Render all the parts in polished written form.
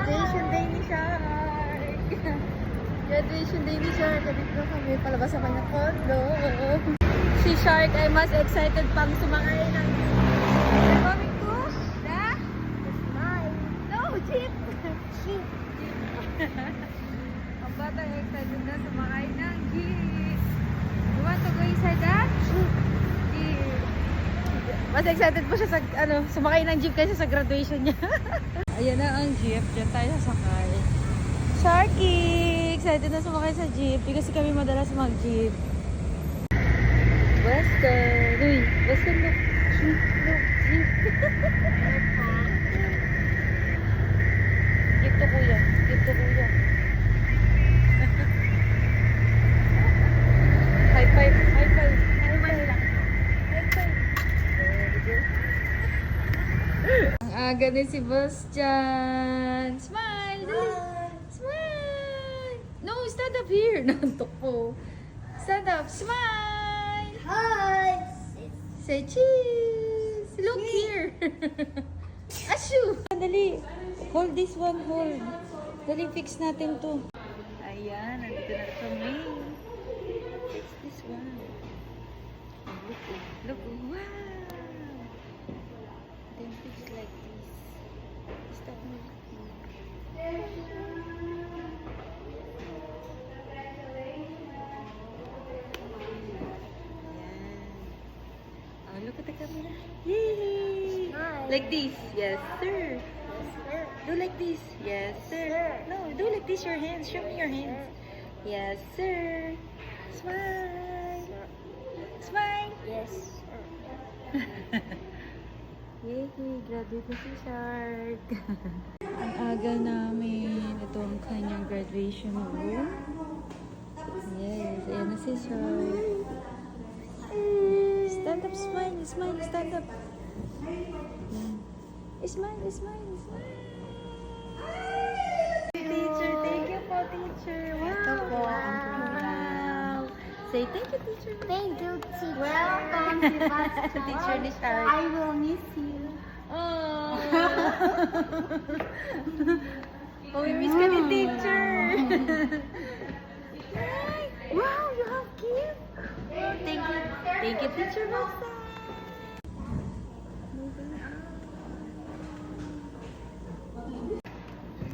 Graduation day ni Shark. Graduation day ni Shark. Dito kami palabas sa kanyang condo. Si Shark ay mas excited pang sumakay ng coming to the smile. No, jeep. Jeep. Ang bata ay excited na sumakay ng jeep. You want to go inside that? Jeep. Mas excited po siya sa sumakay ng jeep kaysa sa graduation niya. Ayan na ang jeep. Diyan tayo sasakay. Sharky! Excited na sumakay sa jeep. Di kasi kami madalas mag-jeep. Western! Uy! Western, look! Jeep! Look! Jeep! Jeep to kuya. Jeep to kuya. High five! High five! High five! High five! Ang aga ni si Bastian. Smile! Dali! Smile! No, stand up here. Nantok po. Stand up. Smile! Hi! Say cheese! Look here! Ashu! Dali! Hold this one, hold. Dali, fix natin to. Ayan, nandito na kami. Fix this one. Look, look, wow! Then fix like this. Stop me. Oh, look at the camera. Yay! Smile. Like this. Yes, sir. Yes, sir. Do like this. Yes, sir. Sir. No, do like this. Your hands. Show me your hands. Yes, sir. Smile. Smile. Yes, sir. Yay! Graduate na si Shark. Ang aga namin. Ito ang kanyang graduation room. Yes, ayan na si Shark. Stand up, smile, smile, stand up. Smile, smile, smile. Teacher, thank you po, teacher. Wow. Wow. Say thank you, teacher. Thank you, teacher. Welcome to Bastian. Teacher ni Shark. I will miss you. Oh. Oh, we miss ka ni teacher. Wow, you have gift. Oh, thank you. Thank you, teacher Basta.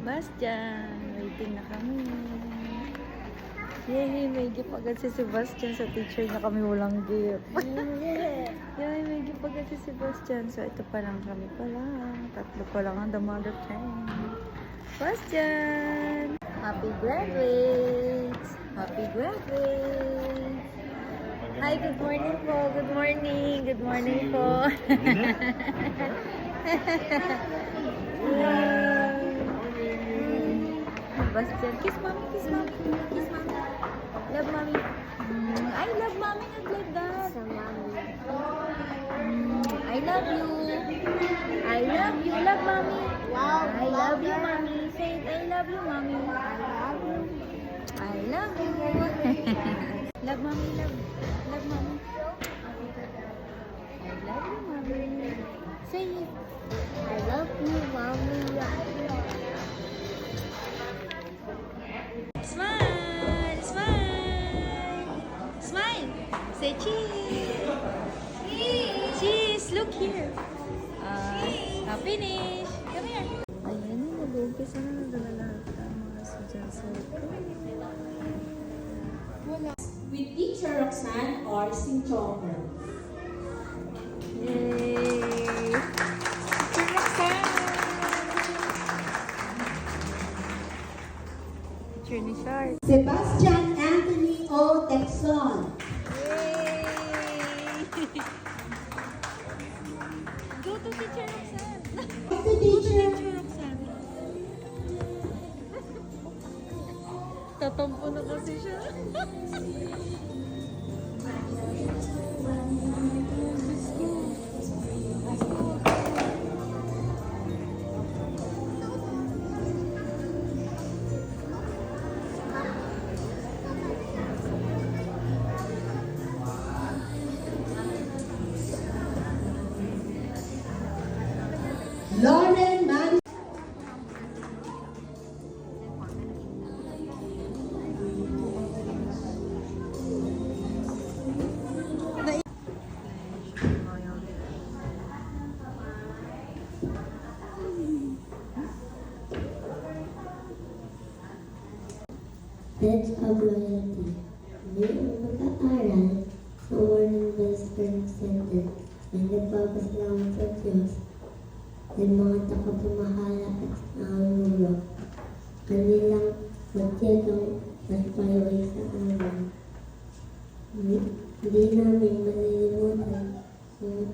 Bastian, waiting na kami. Yay, may gift agad si Sebastian sa teacher na kami walang gift. Yay, may gift agad si Sebastian. So, ito pa lang kami pala. Tatlo pa lang ang the mother time. Bastian! Happy graduate! Happy graduate! Hi, good morning po. Good morning. Good morning po. Bastian, kiss mommy, kiss mommy, kiss mommy. Love mommy. I love mommy, not like that. So, mommy. I love you. I love you. Love mommy. Wow. I love you, mommy. Say it, I love you, mommy. I love you. I love you. Love mommy, love. Love mommy. I love you, mommy. Say it. I love you, mommy. Smile, smile. Smile. Say cheese. Cheese, look here. Finish. Come here. Ayan na, nag-umpisa na nadala lahat ang mga estudyante. With teacher Roxanne or Sinchomer. Yay! Teacher Roxanne! Teacher ni Shark. Sebastian Anthony O. Texon. Yay! Go to Teacher Roxanne. To teacher Teacher Roxanne. Tatampo na kasi siya. Lauren Madison. Pledge of Loyalty. Bilang pag-aaral, sa Warning Bells Spring Center ay nagpapasalamat sa Diyos sa mga takapamahala at nangulo. Kanilang proyektong nagpalaway sa amin. Hindi namin malilimutan kung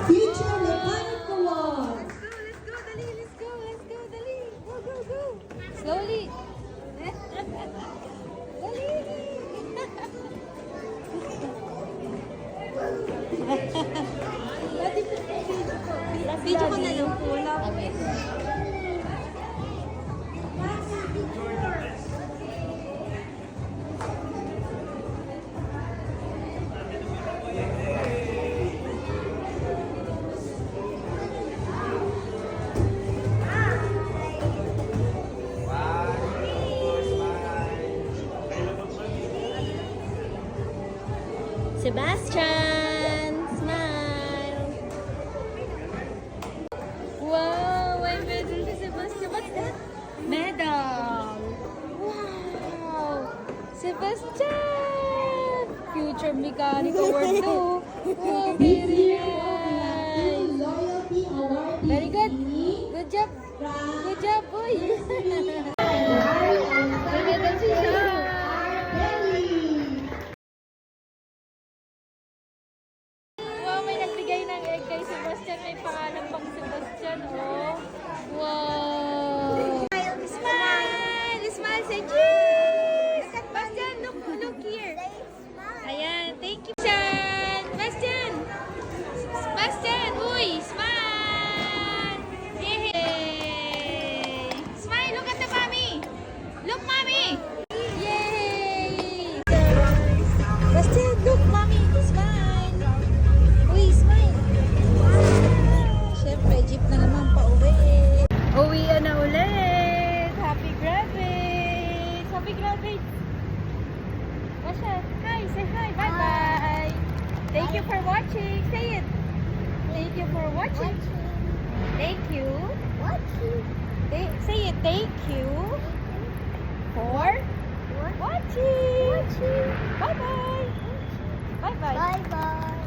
Future Mechanic Award. Let's go, dali, let's go, dali. Go, go, go. Slowly. Dali. Video ko na lang po. Wala ko. Sebastian, smile. Wow, may medal si Sebastian. What's that? Medal. Wow, Sebastian. Future Mechanic Award too. Wow, This very year, we have nice. two Loyalty Award. Very good. Good job. Good job, boy. May medal si siya. Wow, may nagbigay ng egg kay Sebastian. May pangalan pang Sebastian, oh. Wow. Smile! Smile! Say cheese! Sebastian, look here. Ayan, thank you. Sebastian! Sebastian! Uy! Smile! Yay! Smile! Look at the mommy! Look, mommy! Yay! Sebastian, look, mommy! Smile! Uy, smile! Siyempre, jeep na naman pa uwi. Uwi na ulit! Happy graduates! Happy graduates! Masha, hi! Say hi! Bye-bye! Thank you for watching! Say it! Thank you for watching! Thank you! Say it! Thank you for watching! Bye-bye! Bye-bye! Bye-bye.